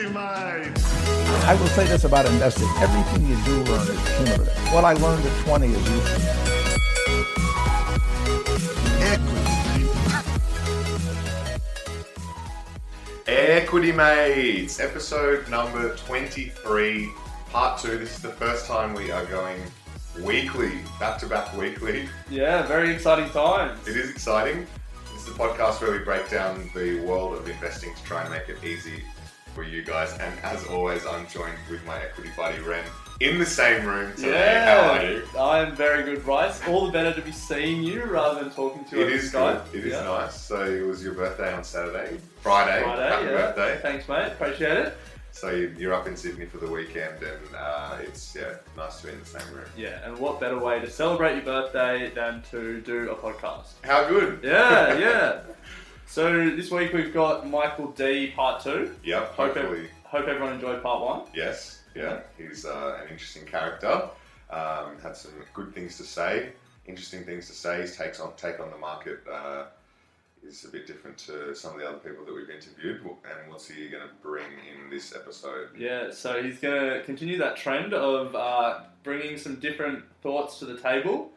Equity Mate. I will say this about investing. Everything you do learn is cumulative. What I learned at 20 is useful. Equity Mates, episode number 23, part 2. This is the first time we are going weekly, back-to-back weekly. Yeah, very exciting times. It is exciting. This is a podcast where we break down the world of investing to try and make it easy for you guys. And as always, I'm joined with my equity buddy, Ren, in the same room today. Yeah, How are you? I'm very good, Bryce. All the better to be seeing you rather than talking to you over Skype. It is nice. So it was your birthday on Saturday. Friday, happy birthday. Thanks, mate. Appreciate it. So you're up in Sydney for the weekend, and it's nice to be in the same room. Yeah, and what better way to celebrate your birthday than to do a podcast? How good? Yeah. So this week we've got Michael D part 2. Yep, Hope hopefully. everyone enjoyed part 1. Yes, yeah. He's an interesting character. Had some good things to say, interesting things to say. His take on the market is a bit different to some of the other people that we've interviewed. And what's he going to bring in this episode? Yeah, so he's going to continue that trend of bringing some different thoughts to the table.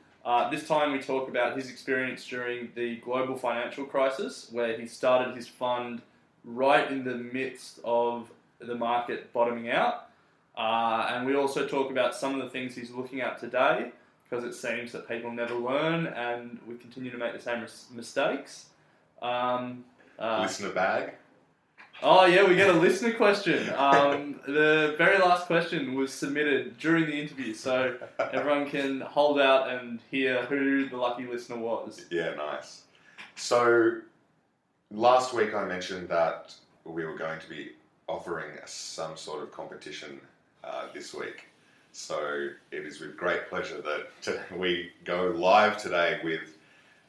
This time we talk about his experience during the global financial crisis, where he started his fund right in the midst of the market bottoming out. And we also talk about some of the things he's looking at today, because it seems that people never learn and we continue to make the same mistakes. Listener bag? Oh yeah, we get a listener question. The very last question was submitted during the interview, so everyone can hold out and hear who the lucky listener was. Yeah, nice. So last week I mentioned that we were going to be offering some sort of competition this week. So it is with great pleasure that we go live today with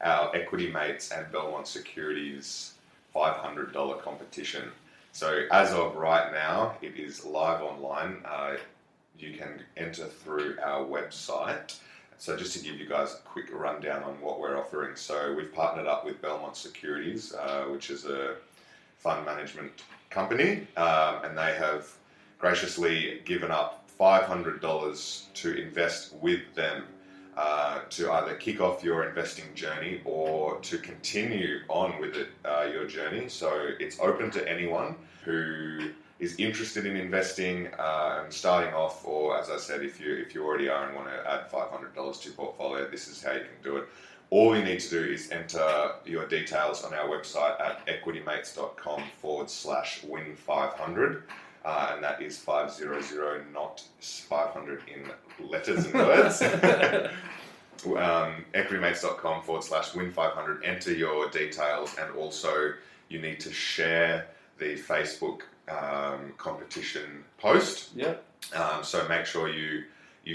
our Equity Mates and Belmont Securities $500 competition. So as of right now, it is live online. You can enter through our website. So just to give you guys a quick rundown on what we're offering. So we've partnered up with Belmont Securities, which is a fund management company, and they have graciously given up $500 to invest with them to either kick off your investing journey or to continue on with it, your journey. So it's open to anyone who is interested in investing and starting off, or as I said, if you already are and want to add $500 to your portfolio, this is how you can do it. All you need to do is enter your details on our website at equitymates.com/win500. And that is 500, not 500 in letters and words. equitymates.com/win500. Enter your details, and also you need to share the Facebook competition post. Yep. So make sure you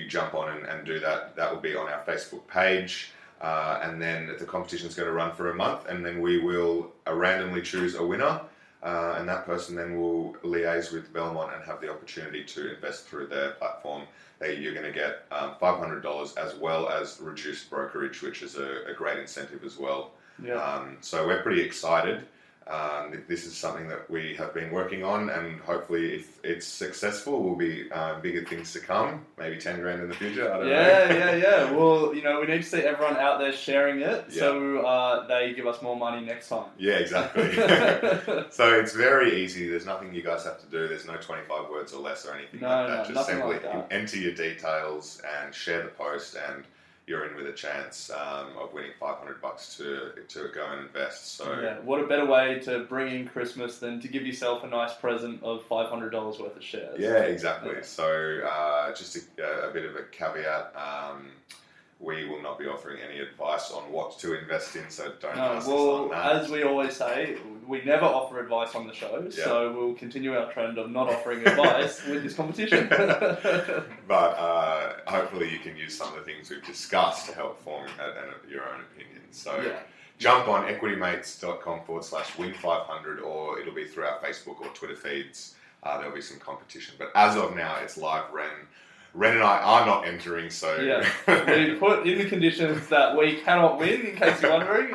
jump on and do that. That will be on our Facebook page. And then the competition is going to run for a month, and then we will randomly choose a winner. And that person then will liaise with Belmont and have the opportunity to invest through their platform. You're going to get $500 as well as reduced brokerage, which is a great incentive as well. Yeah. So we're pretty excited. This is something that we have been working on, and hopefully if it's successful, will be bigger things to come, maybe 10 grand in the future, I don't know. Yeah. Well, we need to see everyone out there sharing it, so they give us more money next time. Yeah, exactly. So it's very easy. There's nothing you guys have to do. There's no 25 words or less or anything like that. Just simply enter your details and share the post, and you're in with a chance of winning $500 to go and invest. So yeah, what a better way to bring in Christmas than to give yourself a nice present of $500 worth of shares. Yeah, exactly. Yeah. So just a bit of a caveat. We will not be offering any advice on what to invest in, so don't ask us on that. As we always say, we never offer advice on the show, so we'll continue our trend of not offering advice with this competition. But hopefully you can use some of the things we've discussed to help form your own opinion. So jump on equitymates.com/win500, or it'll be through our Facebook or Twitter feeds. There'll be some competition. But as of now, it's live. Ren and I are not entering, so... Yeah, we put in the conditions that we cannot win, in case you're wondering.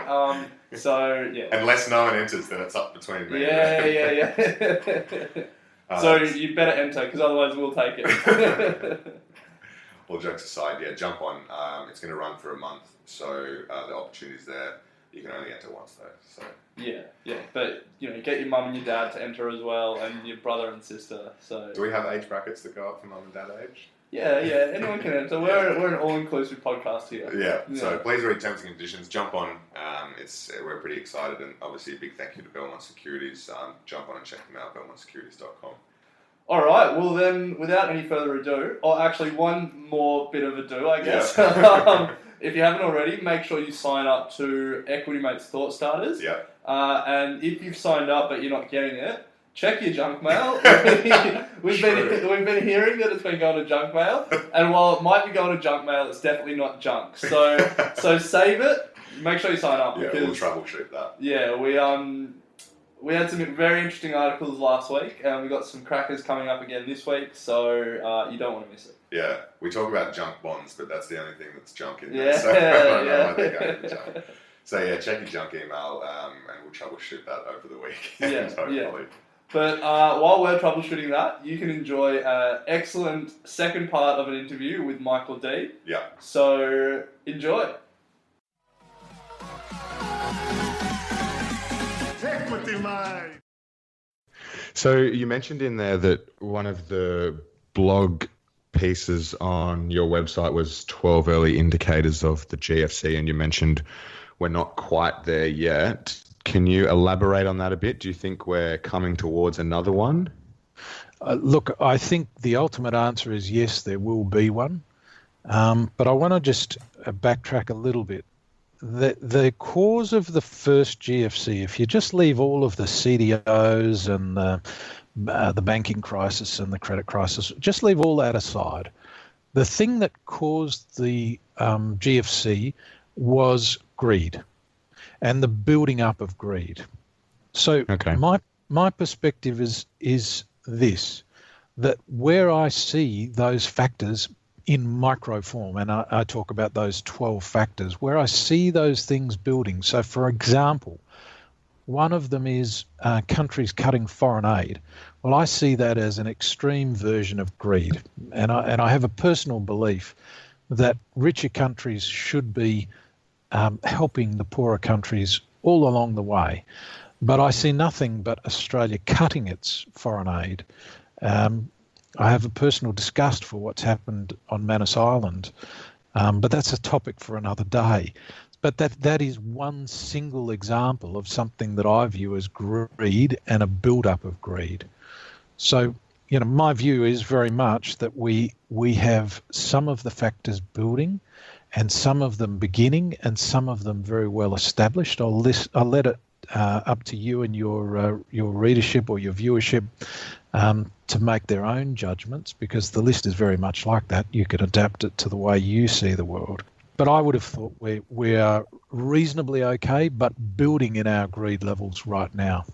So, yeah. Unless no one enters, then it's up between me. Yeah. So you better enter, because otherwise we'll take it. All jokes aside, yeah, jump on. It's going to run for a month, so the opportunity's there. You can only enter once though. So Yeah, but get your mum and your dad to enter as well, and your brother and sister. So do we have age brackets that go up for mum and dad age? Yeah, anyone can enter. We're an all-inclusive podcast here. Yeah. So please read terms and conditions. Jump on. We're pretty excited, and obviously a big thank you to Belmont Securities. Jump on and check them out, belmontsecurities.com. All right. Well, then, without any further ado, or actually one more bit of ado, I guess. Yeah. If you haven't already, make sure you sign up to Equity Mates Thought Starters. Yeah. And if you've signed up but you're not getting it, check your junk mail. we've been hearing that it's been going to junk mail, and while it might be going to junk mail, it's definitely not junk. So save it. Make sure you sign up. Yeah, because, we'll troubleshoot that. Yeah, we had some very interesting articles last week, and we got some crackers coming up again this week. So you don't want to miss it. Yeah, we talk about junk bonds, but that's the only thing that's junk in there. Yeah, So I don't know why they're going to junk. So yeah, check your junk email, and we'll troubleshoot that over the weekend. Yeah, hopefully. yeah. But while we're troubleshooting that, you can enjoy an excellent second part of an interview with Michael D. Yeah. So enjoy. So you mentioned in there that one of the blog pieces on your website was 12 early indicators of the GFC, and you mentioned we're not quite there yet. Can you elaborate on that a bit? Do you think we're coming towards another one? Look, I think the ultimate answer is yes, there will be one. But I want to just backtrack a little bit. The cause of the first GFC, if you just leave all of the CDOs and the banking crisis and the credit crisis, just leave all that aside. The thing that caused the GFC was greed and the building up of greed. So okay. my perspective is this, that where I see those factors in micro form, and I talk about those 12 factors, where I see those things building. So, for example, one of them is countries cutting foreign aid. Well, I see that as an extreme version of greed, and I have a personal belief that richer countries should be helping the poorer countries all along the way. But I see nothing but Australia cutting its foreign aid. I have a personal disgust for what's happened on Manus Island, but that's a topic for another day. But that is one single example of something that I view as greed and a build-up of greed. So, my view is very much that we have some of the factors building and some of them beginning and some of them very well established. I'll let it up to you and your readership or your viewership to make their own judgments, because the list is very much like that. You can adapt it to the way you see the world. But I would have thought we are reasonably okay, but building in our greed levels right now.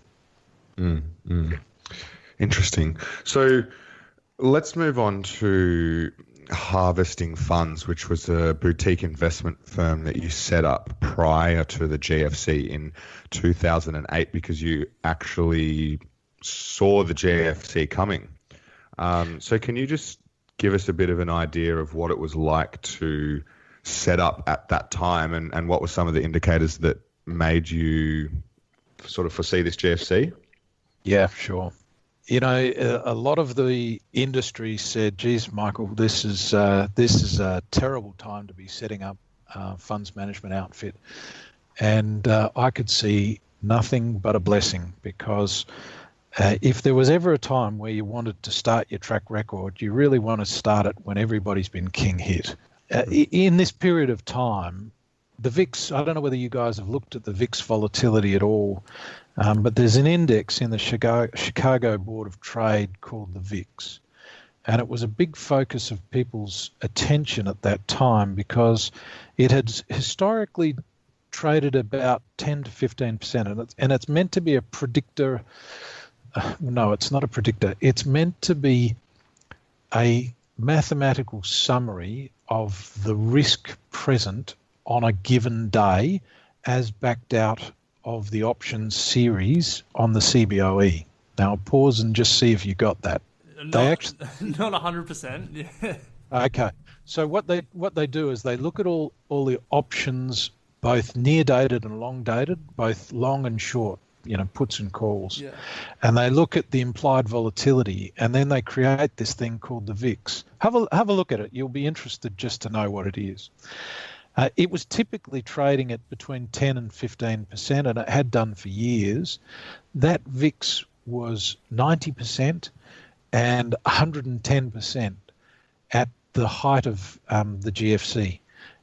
Interesting. So let's move on to Harvesting Funds, which was a boutique investment firm that you set up prior to the GFC in 2008, because you actually saw the GFC coming. So can you just give us a bit of an idea of what it was like to set up at that time, and what were some of the indicators that made you sort of foresee this GFC? Yeah, sure. A lot of the industry said, geez, Michael, this is a terrible time to be setting up a funds management outfit. And I could see nothing but a blessing, because if there was ever a time where you wanted to start your track record, you really want to start it when everybody's been king hit. In this period of time, the VIX, I don't know whether you guys have looked at the VIX volatility at all, but there's an index in the Chicago Board of Trade called the VIX. And it was a big focus of people's attention at that time, because it had historically traded about 10 to 15%. And it's meant to be a predictor. No, it's not a predictor. It's meant to be a mathematical summary of the risk present on a given day as backed out of the options series on the CBOE. Now, I'll pause and just see if you got that. Not 100%. Yeah. Okay. So what they do is they look at all the options, both near dated and long dated, both long and short, puts and calls. Yeah. And they look at the implied volatility, and then they create this thing called the VIX. Have a look at it. You'll be interested just to know what it is. It was typically trading at between 10 and 15%, and it had done for years. That VIX was 90% and 110% at the height of the GFC.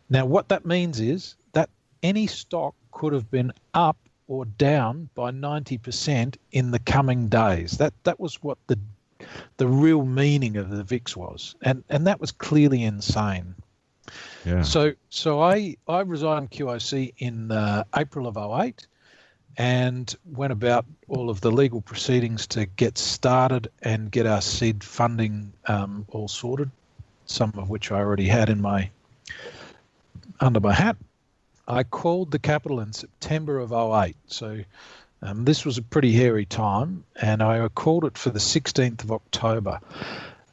Now, what that means is that any stock could have been up or down by 90% in the coming days. That was what the real meaning of the VIX was, and that was clearly insane. Yeah. So I resigned QIC in April of 2008 and went about all of the legal proceedings to get started and get our seed funding all sorted, some of which I already had under my hat. I called the capital in September of 2008. So this was a pretty hairy time, and I called it for the 16th of October.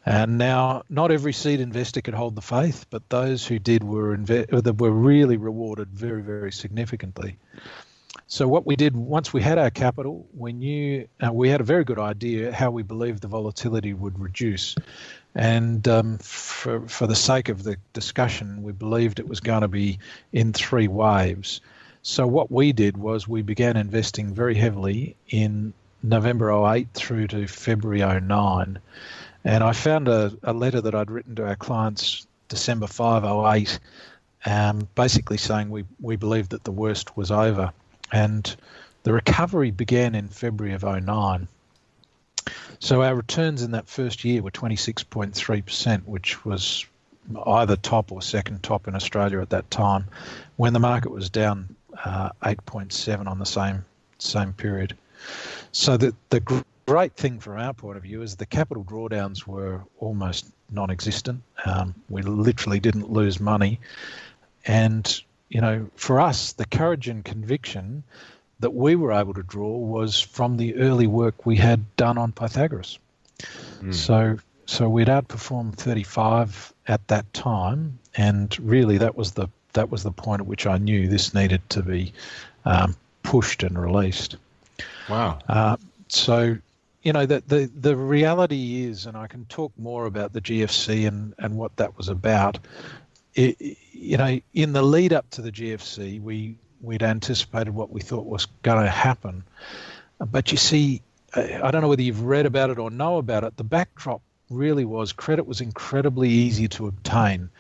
And now, not every seed investor could hold the faith, but those who did were really rewarded very, very significantly. So what we did, once we had our capital, we knew we had a very good idea how we believed the volatility would reduce. And for the sake of the discussion, we believed it was going to be in 3 waves. So what we did was we began investing very heavily in November 2008 through to February 2009. And I found a letter that I'd written to our clients December 5, 2008, basically saying we believed that the worst was over. And the recovery began in February of 2009. So our returns in that first year were 26.3%, which was either top or second top in Australia at that time, when the market was down 8.7 on the same period. So the great thing from our point of view is the capital drawdowns were almost non-existent. We literally didn't lose money. And, for us, the courage and conviction that we were able to draw was from the early work we had done on Pythagoras. So we'd outperformed 35 at that time, and really that was the point at which I knew this needed to be pushed and released. Wow. So that the reality is, and I can talk more about the GFC and what that was about. In the lead up to the GFC, we'd anticipated what we thought was going to happen. But you see, I don't know whether you've read about it or know about it, the backdrop really was credit was incredibly easy to obtain.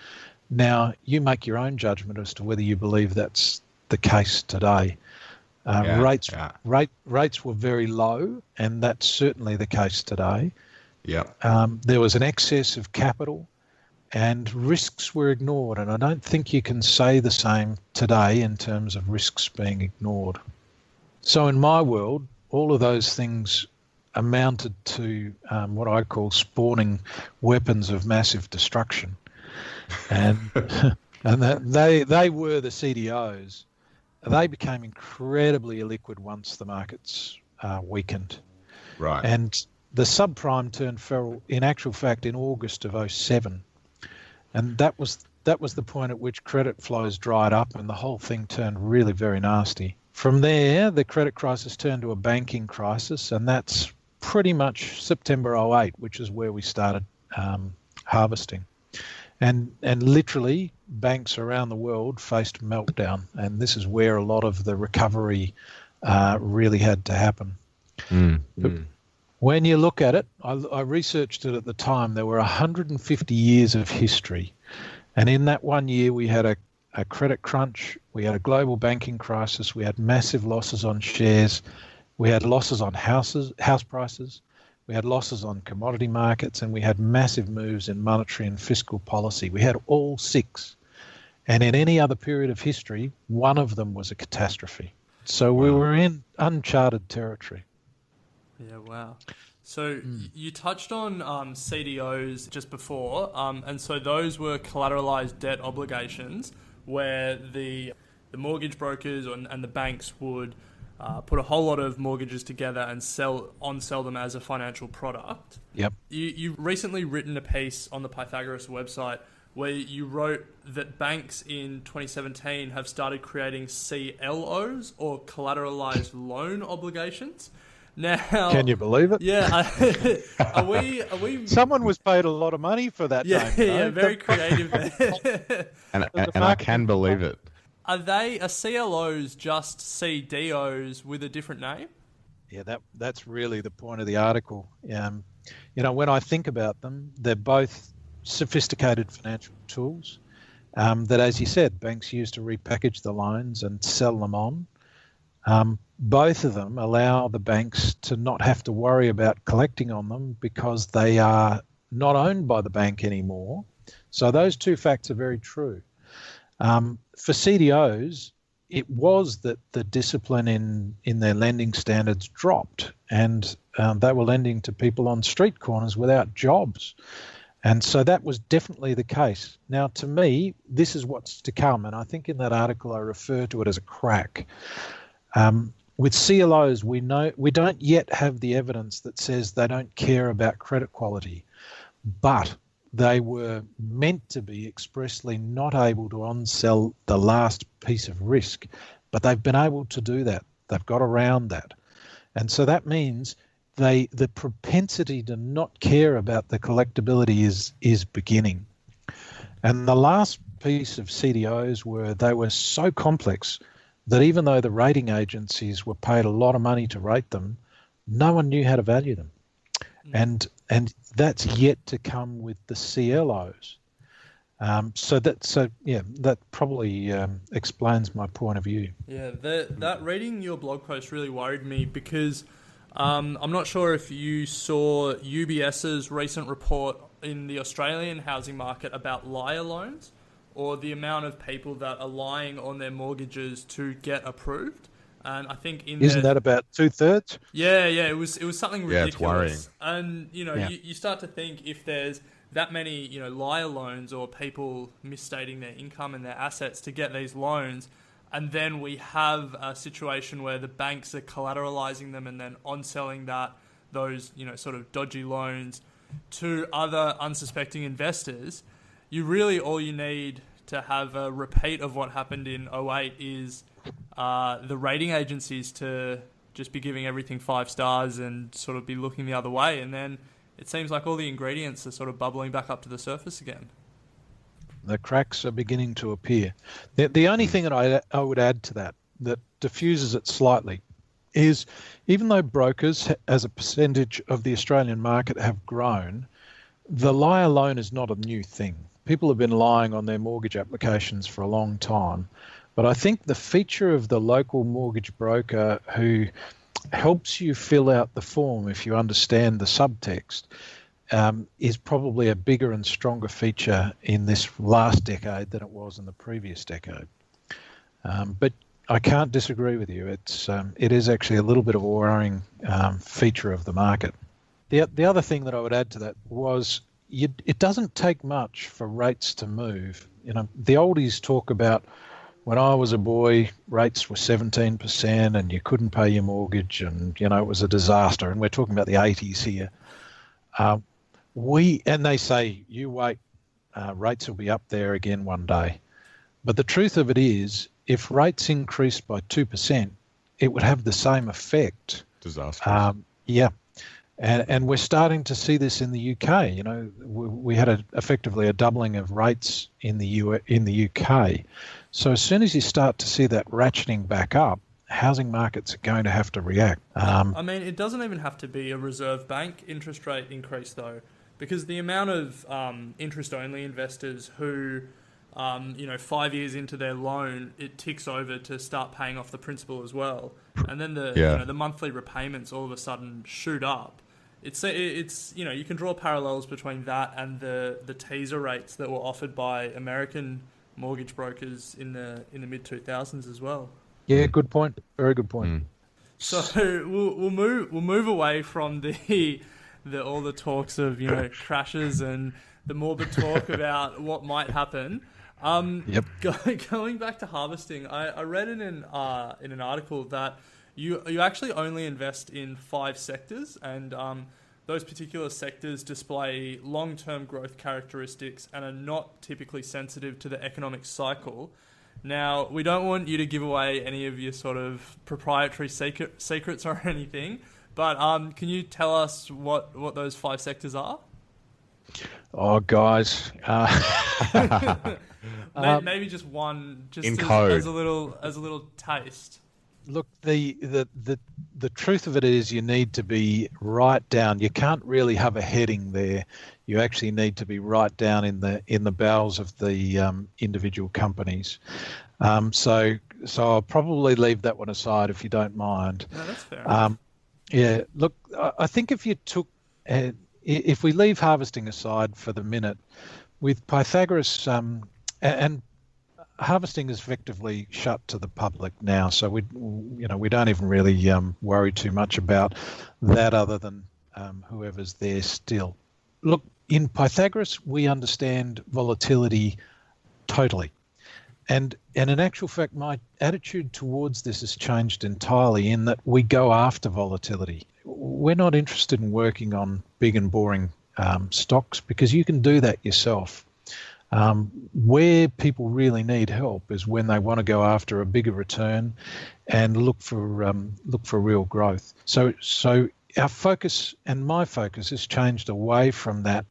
Now, you make your own judgment as to whether you believe that's the case today. Rates were very low, and that's certainly the case today. Yeah. There was an excess of capital, and risks were ignored. And I don't think you can say the same today in terms of risks being ignored. So in my world, all of those things amounted to what I call spawning weapons of massive destruction. And they were the CDOs. They became incredibly illiquid once the markets weakened. Right. And the subprime turned feral, in actual fact, in August of 2007. And that was the point at which credit flows dried up and the whole thing turned really very nasty. From there, the credit crisis turned to a banking crisis, and that's pretty much September 2008, which is where we started harvesting. And literally, banks around the world faced meltdown, and this is where a lot of the recovery really had to happen. But when you look at it, I researched it at the time, there were 150 years of history. And in that one year, we had a credit crunch, we had a global banking crisis, we had massive losses on shares, we had losses on house prices, we had losses on commodity markets, and we had massive moves in monetary and fiscal policy. We had all 6. And in any other period of history, one of them was a catastrophe. So we were in uncharted territory. Yeah, wow. So you touched on CDOs just before, and so those were collateralized debt obligations where the mortgage brokers and the banks would put a whole lot of mortgages together and on-sell them as a financial product. Yep. You've recently written a piece on the Pythagoras website where you wrote that banks in 2017 have started creating CLOs, or collateralized loan obligations. Now, Can you believe it? Yeah, are we? Someone was paid a lot of money for that Yeah, name. yeah, very creative there. And I can believe it. Are CLOs just CDOs with a different name? Yeah, that's really the point of the article. When I think about them, they're both sophisticated financial tools that, as you said, banks use to repackage the loans and sell them on. Both of them allow the banks to not have to worry about collecting on them because they are not owned by the bank anymore. So those two facts are very true. For CDOs, it was that the discipline in their lending standards dropped, and they were lending to people on street corners without jobs. And so that was definitely the case. Now, to me, this is what's to come, and I think in that article I refer to it as a crack. With CLOs, we don't yet have the evidence that says they don't care about credit quality, but they were meant to be expressly not able to on-sell the last piece of risk, but they've been able to do that. They've got around that. And so that means the propensity to not care about the collectability is beginning. And the last piece of CDOs they were so complex that even though the rating agencies were paid a lot of money to rate them, no one knew how to value them. And that's yet to come with the CLOs. That probably explains my point of view. Yeah, that reading your blog post really worried me because I'm not sure if you saw UBS's recent report in the Australian housing market about liar loans, or the amount of people that are lying on their mortgages to get approved. And I think isn't that about 2/3? Yeah, it was something ridiculous. Yeah, it's worrying. And you start to think if there's that many liar loans or people misstating their income and their assets to get these loans, and then we have a situation where the banks are collateralizing them and then on-selling those sort of dodgy loans to other unsuspecting investors. All you need to have a repeat of what happened in 2008 is the rating agencies to just be giving everything 5 stars and sort of be looking the other way. And then it seems like all the ingredients are sort of bubbling back up to the surface again. The cracks are beginning to appear. The only thing that I would add to that diffuses it slightly is even though brokers as a percentage of the Australian market have grown, the liar loan is not a new thing. People have been lying on their mortgage applications for a long time. But I think the feature of the local mortgage broker who helps you fill out the form if you understand the subtext is probably a bigger and stronger feature in this last decade than it was in the previous decade. But I can't disagree with you. It is actually a little bit of a worrying feature of the market. The other thing that I would add to that was it doesn't take much for rates to move. The oldies talk about when I was a boy, rates were 17% and you couldn't pay your mortgage and, it was a disaster. And we're talking about the 80s here. And they say, you wait, rates will be up there again one day. But the truth of it is, if rates increased by 2%, it would have the same effect. Disaster. Yeah. And we're starting to see this in the UK. We had effectively a doubling of rates in the UK. So as soon as you start to see that ratcheting back up, housing markets are going to have to react. It doesn't even have to be a Reserve Bank interest rate increase, though, because the amount of interest-only investors who, 5 years into their loan, it ticks over to start paying off the principal as well, and then the monthly repayments all of a sudden shoot up. It's you can draw parallels between that and the teaser rates that were offered by American mortgage brokers in the mid 2000s as well. Yeah, good point. Very good point. So we'll move away from the all the talks of crashes and the morbid talk about what might happen. Yep. Going back to harvesting, I read in an article that you actually only invest in 5 sectors, and those particular sectors display long-term growth characteristics and are not typically sensitive to the economic cycle. Now, we don't want you to give away any of your sort of proprietary secrets or anything, but can you tell us what those 5 sectors are? Oh, guys. Maybe just one, just in as, code. as a little taste. Look, the truth of it is you need to be right down. You can't really have a heading there. You actually need to be right down in the bowels of the individual companies. So I'll probably leave that one aside if you don't mind. No, that's fair. Yeah, look, I think if you took, if we leave harvesting aside for the minute, with Pythagoras, and harvesting is effectively shut to the public now, so we don't even really worry too much about that, other than whoever's there still. Look, in Pythagoras, we understand volatility totally. And in actual fact, my attitude towards this has changed entirely, in that we go after volatility. We're not interested in working on big and boring stocks, because you can do that yourself. Where people really need help is when they want to go after a bigger return and look for real growth. So our focus, and my focus, has changed away from that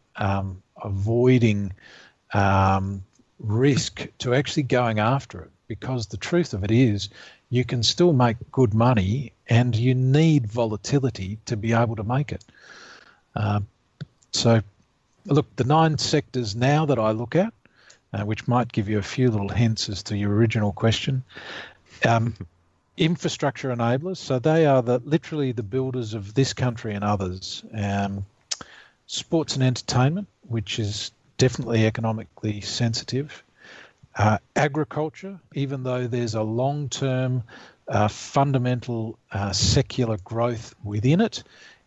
avoiding risk to actually going after it, because the truth of it is you can still make good money, and you need volatility to be able to make it. So look, the 9 sectors now that I look at, which might give you a few little hints as to your original question. Infrastructure enablers, so they are literally the builders of this country and others. Sports and entertainment, which is definitely economically sensitive. Agriculture, even though there's a long-term fundamental secular growth within it,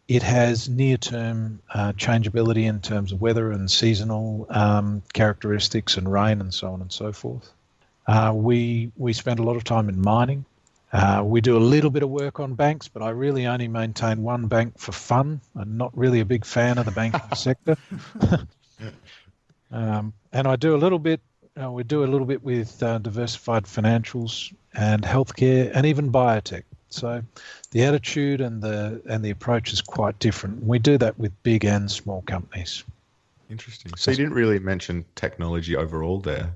it has near-term changeability in terms of weather and seasonal characteristics and rain and so on and so forth. We spend a lot of time in mining. We do a little bit of work on banks, but I really only maintain one bank for fun. I'm not really a big fan of the banking sector. And I do a little bit. We do a little bit with diversified financials and healthcare and even biotech. So the attitude and the approach is quite different. We do that with big and small companies. Interesting. So you didn't really mention technology overall there,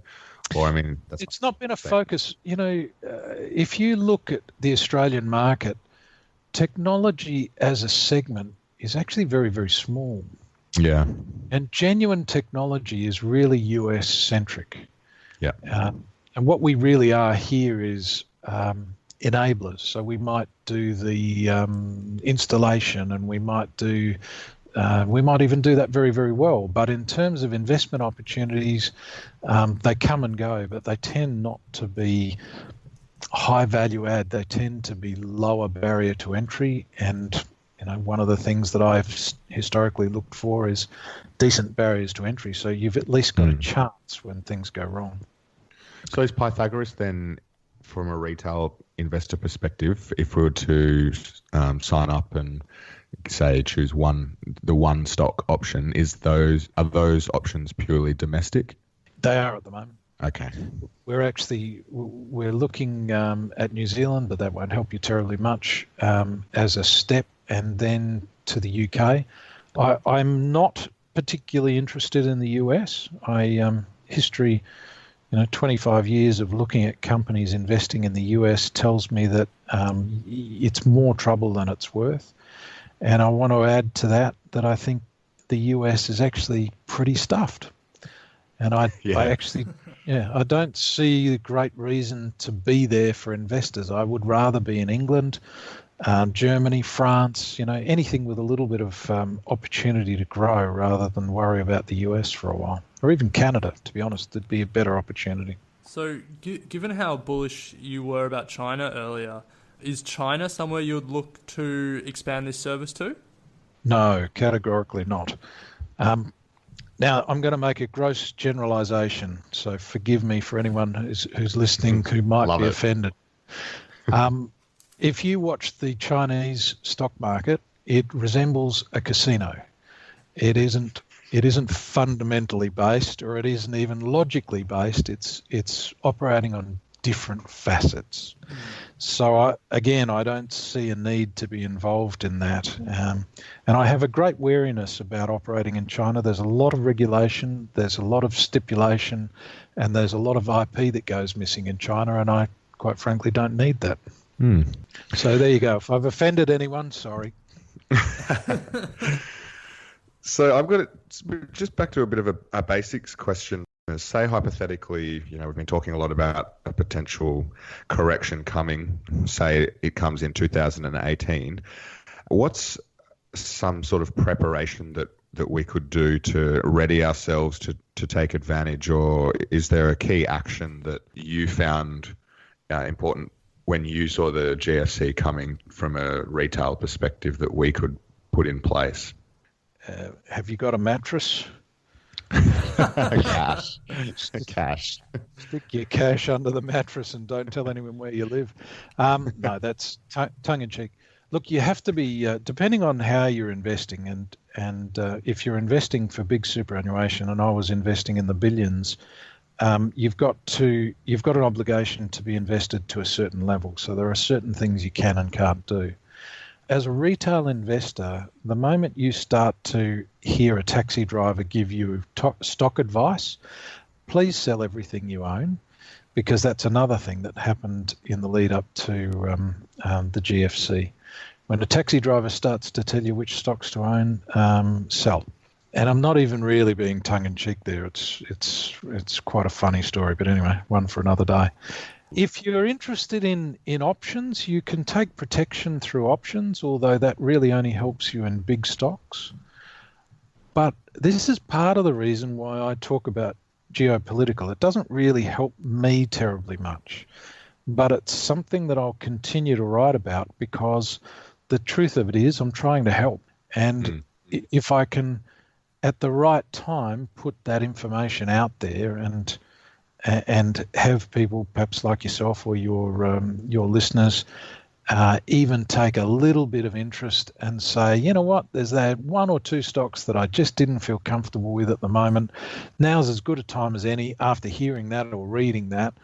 or I mean, it's not been a focus. If you look at the Australian market, technology as a segment is actually very, very small. Yeah. And genuine technology is really US centric. Yeah. And what we really are here is enablers. So we might do the installation, and we might even do that very, very well. But in terms of investment opportunities, they come and go, but they tend not to be high value add. They tend to be lower barrier to entry. And one of the things that I've historically looked for is decent barriers to entry. So you've at least got a chance when things go wrong. So is Pythagoras then, from a retail investor perspective, if we were to sign up and say choose the one stock option, are those options purely domestic? They are at the moment. Okay. We're looking at New Zealand, but that won't help you terribly much as a step, and then to the UK. I'm not particularly interested in the US. History, 25 years of looking at companies investing in the US tells me that it's more trouble than it's worth. And I want to add to that I think the US is actually pretty stuffed. And I don't see a great reason to be there for investors. I would rather be in England, Germany, France, anything with a little bit of opportunity to grow, rather than worry about the US for a while. Or even Canada, to be honest, it'd be a better opportunity. So given how bullish you were about China earlier, is China somewhere you would look to expand this service to? No, categorically not. Now, I'm going to make a gross generalisation, so forgive me for anyone who's listening who might be offended. If you watch the Chinese stock market, it resembles a casino. It isn't fundamentally based, or it isn't even logically based. It's operating on different facets. So I don't see a need to be involved in that. And I have a great wariness about operating in China. There's a lot of regulation, there's a lot of stipulation, and there's a lot of IP that goes missing in China, and I quite frankly don't need that. So there you go. If I've offended anyone, sorry. So I've got just back to a bit of a basics question. Say hypothetically, we've been talking a lot about a potential correction coming. Say it comes in 2018. What's some sort of preparation that we could do to ready ourselves to take advantage, or is there a key action that you found important when you saw the GFC coming from a retail perspective that we could put in place? Have you got a mattress? Cash. Stick your cash under the mattress and don't tell anyone where you live. No, that's tongue in cheek. Look, you have to be, depending on how you're investing, and if you're investing for big superannuation, and I was investing in the billions, you've got an obligation to be invested to a certain level. So there are certain things you can and can't do. As a retail investor, the moment you start to hear a taxi driver give you stock advice, please sell everything you own, because that's another thing that happened in the lead up to the GFC. When a taxi driver starts to tell you which stocks to own, sell. And I'm not even really being tongue-in-cheek there. It's quite a funny story, but anyway, one for another day. If you're interested in options, you can take protection through options, although that really only helps you in big stocks. But this is part of the reason why I talk about geopolitical. It doesn't really help me terribly much, but it's something that I'll continue to write about, because the truth of it is I'm trying to help. And if I can, at the right time, put that information out there and have people, perhaps like yourself or your listeners, even take a little bit of interest and say, you know what, there's that one or two stocks that I just didn't feel comfortable with at the moment. Now's as good a time as any, after hearing that or reading that,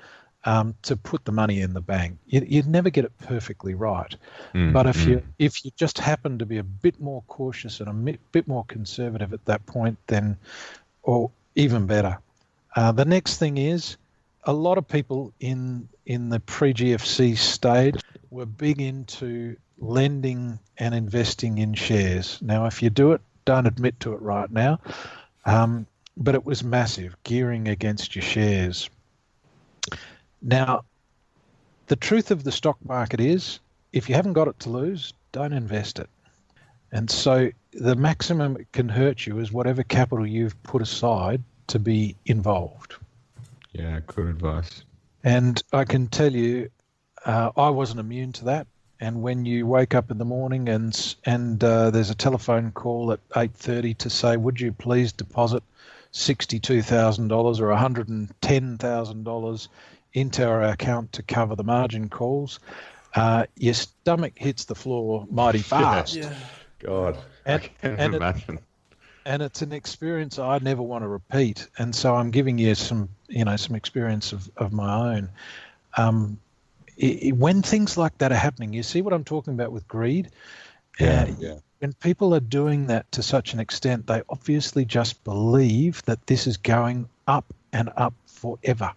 to put the money in the bank. You'd never get it perfectly right, but if you just happen to be a bit more cautious and a bit more conservative at that point, then, or even better. The next thing is, a lot of people in the pre-GFC stage were big into lending and investing in shares. Now, if you do it, don't admit to it right now, but it was massive, gearing against your shares. Now, the truth of the stock market is, if you haven't got it to lose, don't invest it. And so the maximum it can hurt you is whatever capital you've put aside to be involved. Yeah, good advice. And I can tell you, I wasn't immune to that. And when you wake up in the morning and there's a telephone call at 8:30 to say, would you please deposit $62,000 or $110,000 into our account to cover the margin calls, your stomach hits the floor mighty fast. Yeah. God, I can't imagine. And it's an experience I never want to repeat. And so I'm giving you some experience of my own. When things like that are happening, you see what I'm talking about with greed? Yeah. When people are doing that to such an extent, they obviously just believe that this is going up and up forever.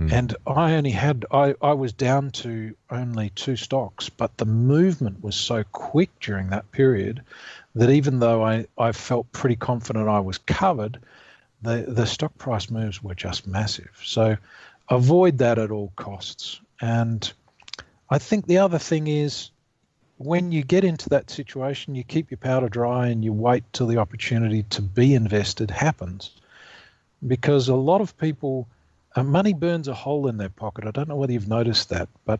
And I was down to only 2 stocks, but the movement was so quick during that period that even though I felt pretty confident I was covered, the stock price moves were just massive. So avoid that at all costs. And I think the other thing is, when you get into that situation, you keep your powder dry and you wait till the opportunity to be invested happens. Because a lot of people, money burns a hole in their pocket. I don't know whether you've noticed that, but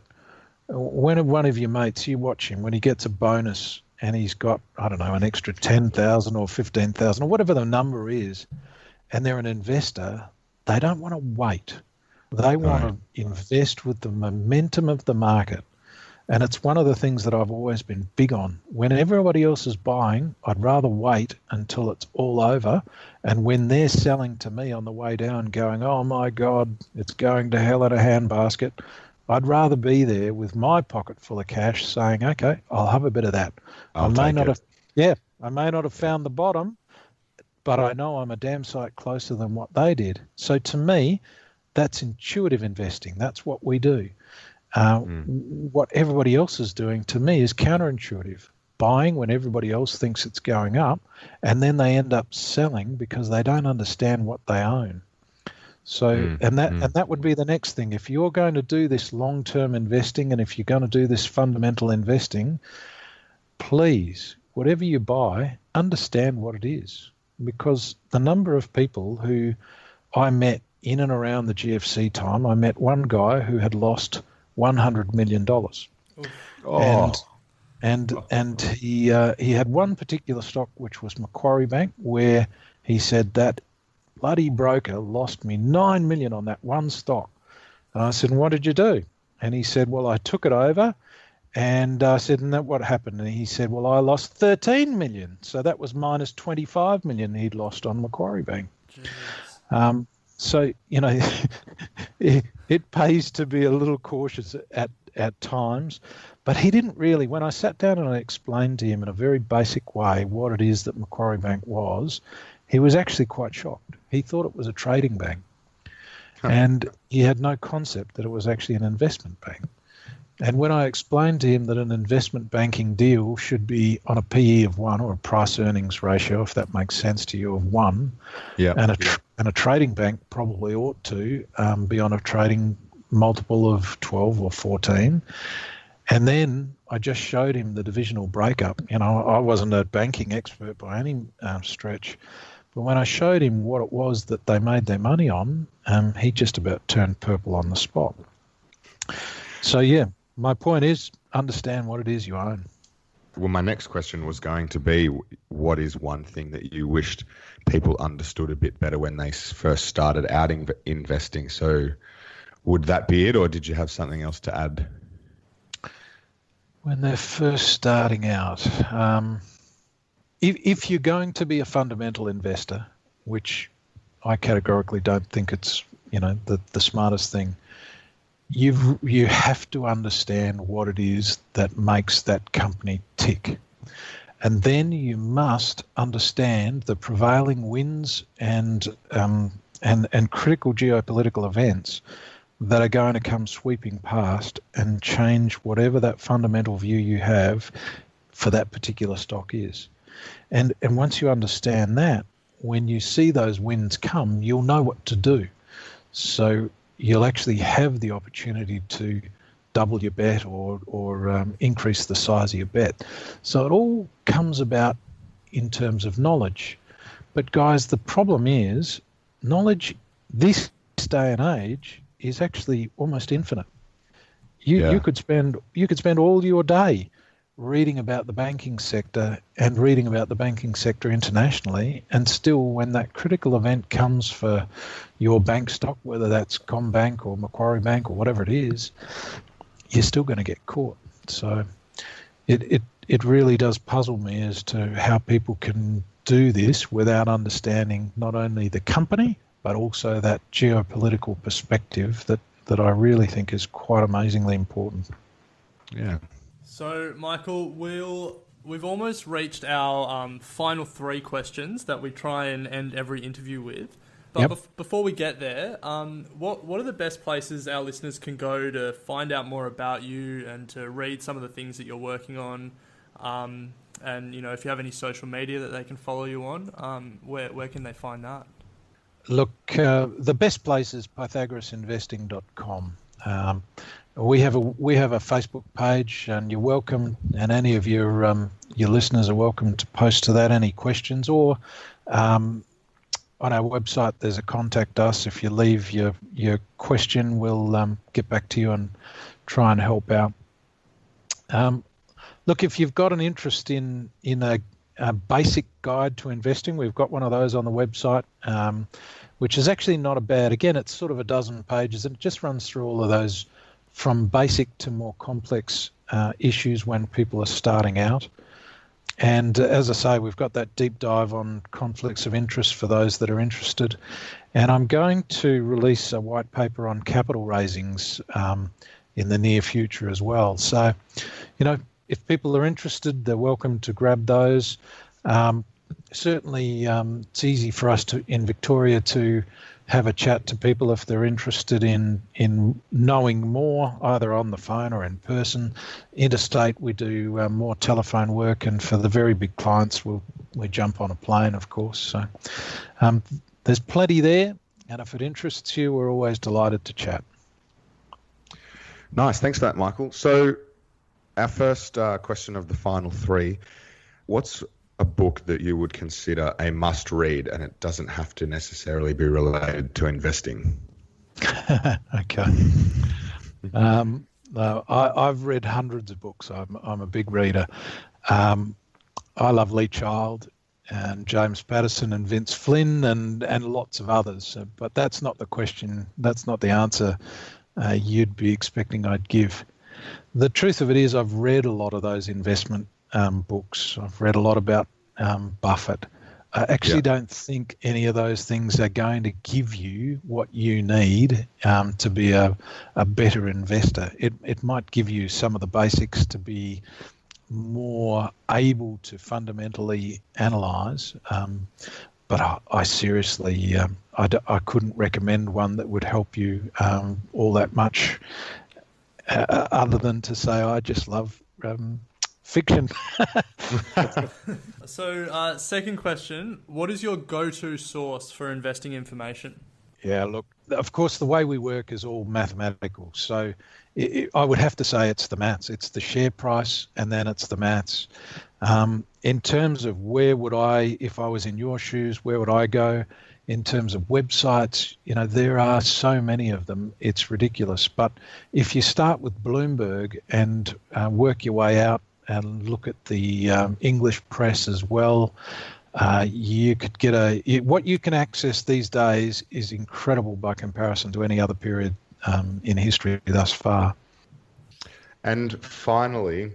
when one of your mates, you watch him, when he gets a bonus and he's got, I don't know, an extra 10,000 or 15,000 or whatever the number is, and they're an investor, they don't want to wait. They want to invest with the momentum of the market. And it's one of the things that I've always been big on. When everybody else is buying, I'd rather wait until it's all over. And when they're selling to me on the way down going, oh my God, it's going to hell in a handbasket, I'd rather be there with my pocket full of cash saying, okay, I'll have a bit of that. I may not have found the bottom, but I know I'm a damn sight closer than what they did. So to me, that's intuitive investing. That's what we do. What everybody else is doing to me is counterintuitive, buying when everybody else thinks it's going up, and then they end up selling because they don't understand what they own. So, and that would be the next thing. If you're going to do this long-term investing, and if you're going to do this fundamental investing, please, whatever you buy, understand what it is. Because the number of people who I met in and around the GFC time, I met one guy who had lost $100 million. And he had one particular stock, which was Macquarie Bank, where he said that bloody broker lost me $9 million on that one stock. And I said, what did you do? And he said, well, I took it over. And I said, and that what happened? And he said, well, I lost $13 million. So that was minus $25 million he'd lost on Macquarie Bank. So, you know, it pays to be a little cautious at times. But he didn't really, when I sat down and I explained to him in a very basic way what it is that Macquarie Bank was, he was actually quite shocked. He thought it was a trading bank. And he had no concept that it was actually an investment bank. And when I explained to him that an investment banking deal should be on a PE of 1 or a price earnings ratio, if that makes sense to you, of 1, and a trading bank probably ought to be on a trading multiple of 12 or 14. And then I just showed him the divisional breakup. You know, I wasn't a banking expert by any stretch, but when I showed him what it was that they made their money on, he just about turned purple on the spot. So, yeah. My point is, understand what it is you own. Well, my next question was going to be, what is one thing that you wished people understood a bit better when they first started out investing? So would that be it, or did you have something else to add? When they're first starting out, if you're going to be a fundamental investor, which I categorically don't think it's, you know, the smartest thing, you have to understand what it is that makes that company tick. And then you must understand the prevailing winds and critical geopolitical events that are going to come sweeping past and change whatever that fundamental view you have for that particular stock is. And once you understand that, when you see those winds come, you'll know what to do. So you'll actually have the opportunity to double your bet or increase the size of your bet. So it all comes about in terms of knowledge. But guys, the problem is knowledge this day and age is actually almost infinite. You could spend all your day reading about the banking sector and reading about the banking sector internationally, and still when that critical event comes for your bank stock, whether that's CommBank or Macquarie Bank or whatever it is, you're still going to get caught. So it really does puzzle me as to how people can do this without understanding not only the company but also that geopolitical perspective that I really think is quite amazingly important. Yeah. So, Michael, we've almost reached our final 3 questions that we try and end every interview with. But before we get there, what are the best places our listeners can go to find out more about you and to read some of the things that you're working on? And, you know, if you have any social media that they can follow you on, where can they find that? Look, the best place is pythagorasinvesting.com. We have a Facebook page, and you're welcome, and any of your listeners are welcome to post to that any questions, or on our website there's a contact us. If you leave your question, we'll get back to you and try and help out. Look, if you've got an interest in a basic guide to investing, we've got one of those on the website, which is actually not a bad. Again, it's sort of a dozen pages, and it just runs through all of those from basic to more complex issues when people are starting out. And as I say, we've got that deep dive on conflicts of interest for those that are interested. And I'm going to release a white paper on capital raisings in the near future as well. So, if people are interested, they're welcome to grab those. Certainly, it's easy for us in Victoria to have a chat to people if they're interested in knowing more, either on the phone or in person. Interstate, we do more telephone work, and for the very big clients, we jump on a plane, of course. So there's plenty there, and if it interests you, we're always delighted to chat. Nice. Thanks for that, Michael. So our first question of the final three, what's a book that you would consider a must read, and it doesn't have to necessarily be related to investing? Okay. No, I've read hundreds of books. I'm a big reader. I love Lee Child and James Patterson and Vince Flynn and lots of others. But that's not the question. That's not the answer you'd be expecting I'd give. The truth of it is I've read a lot of those investment books. I've read a lot about Buffett. I actually don't think any of those things are going to give you what you need to be a better investor. It might give you some of the basics to be more able to fundamentally analyse, but I seriously, I couldn't recommend one that would help you all that much, other than to say I just love fiction. So, second question, what is your go-to source for investing information? Yeah, look, of course, the way we work is all mathematical. So I would have to say it's the maths. It's the share price, and then it's the maths. In terms of where would I, if I was in your shoes, where would I go? In terms of websites, there are so many of them, it's ridiculous. But if you start with Bloomberg and work your way out and look at the English press as well, you could get what you can access these days is incredible by comparison to any other period in history thus far. And finally,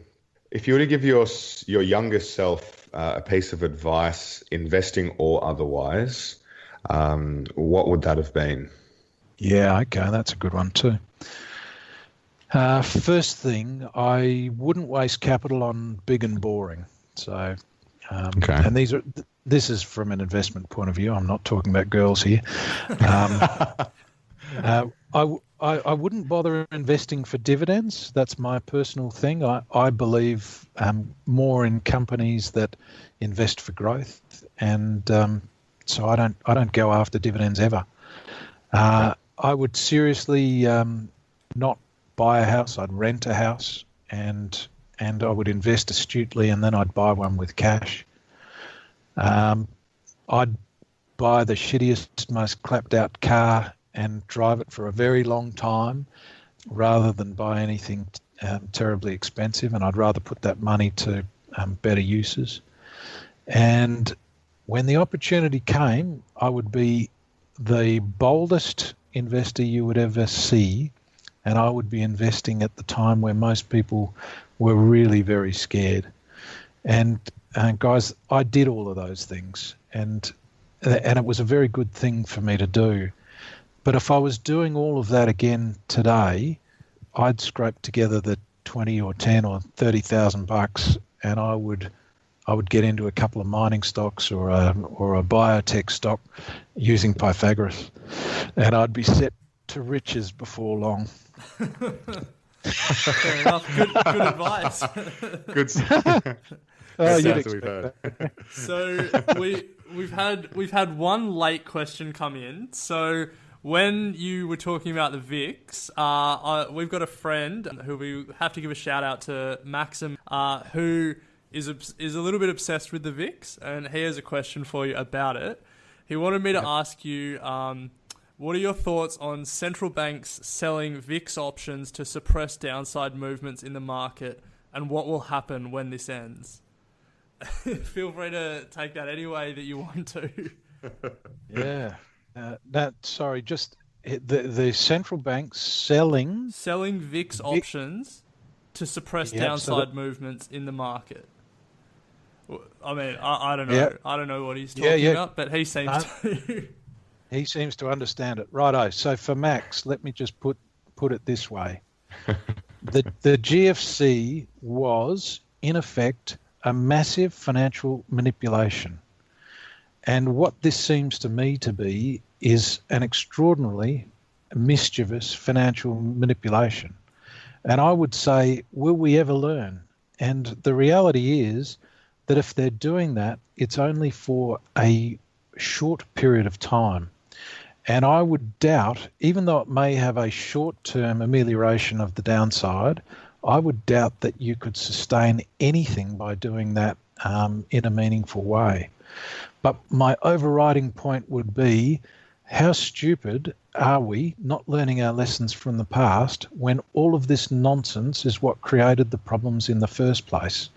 if you were to give your younger self a piece of advice, investing or otherwise, what would that have been? Yeah, okay, that's a good one too. First thing, I wouldn't waste capital on big and boring. So, and this is from an investment point of view. I'm not talking about girls here. I wouldn't bother investing for dividends. That's my personal thing. I believe more in companies that invest for growth, and so I don't go after dividends ever. I would seriously not buy a house. I'd rent a house, and I would invest astutely, and then I'd buy one with cash. I'd buy the shittiest, most clapped out car and drive it for a very long time rather than buy anything terribly expensive, and I'd rather put that money to better uses. And when the opportunity came, I would be the boldest investor you would ever see, and I would be investing at the time where most people were really very scared. And guys, I did all of those things, and it was a very good thing for me to do. But if I was doing all of that again today, I'd scrape together the 20 or 10 or 30,000 bucks, and I would get into a couple of mining stocks or a biotech stock using Pythagoras, and I'd be set to riches before long. Fair enough. Good advice. Good. You'd expect that. So we've had one late question come in. So when you were talking about the VIX, we've got a friend who we have to give a shout out to, Maxim, who is a little bit obsessed with the VIX, and he has a question for you about it. He wanted me to ask you, what are your thoughts on central banks selling VIX options to suppress downside movements in the market, and what will happen when this ends? Feel free to take that any way that you want to. Yeah. Just the central banks selling VIX options to suppress Yeah, downside movements in the market. I mean, I don't know. Yeah. I don't know what he's talking about, but he seems to. He seems to understand it. Righto. So for Max, let me just put it this way. The GFC was, in effect, a massive financial manipulation. And what this seems to me to be is an extraordinarily mischievous financial manipulation. And I would say, will we ever learn? And the reality is that if they're doing that, it's only for a short period of time. And I would doubt, even though it may have a short-term amelioration of the downside, I would doubt that you could sustain anything by doing that in a meaningful way. But my overriding point would be, how stupid are we not learning our lessons from the past when all of this nonsense is what created the problems in the first place?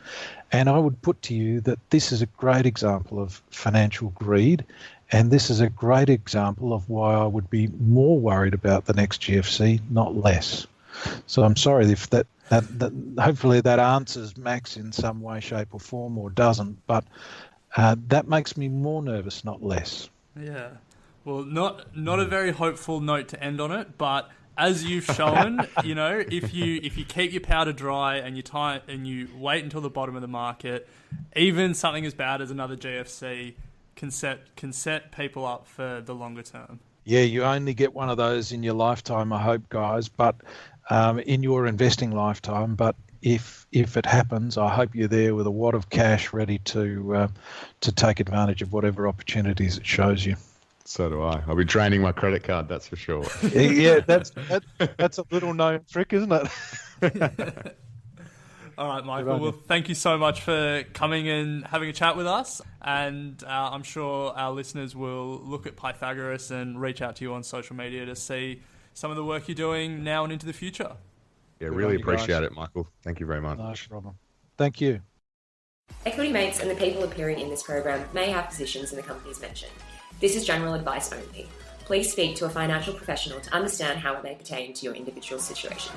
And I would put to you that this is a great example of financial greed, and this is a great example of why I would be more worried about the next GFC, not less. So I'm sorry if that hopefully that answers Max in some way, shape or form, or doesn't, but that makes me more nervous, not less. Yeah. Well, not a very hopeful note to end on it, but as you've shown, if you keep your powder dry and you wait until the bottom of the market, even something as bad as another GFC can set people up for the longer term. Yeah, you only get one of those in your lifetime, I hope, guys, but in your investing lifetime. But if it happens, I hope you're there with a wad of cash ready to take advantage of whatever opportunities it shows you. So do I. I'll be draining my credit card, that's for sure. Yeah, that's a little known trick, isn't it? All right, Michael. Well, thank you so much for coming and having a chat with us. And I'm sure our listeners will look at Pythagoras and reach out to you on social media to see some of the work you're doing now and into the future. Yeah, really appreciate it, Michael. Thank you very much. No problem. Thank you. Equity Mates and the people appearing in this program may have positions in the companies mentioned. This is general advice only. Please speak to a financial professional to understand how it may pertain to your individual situation.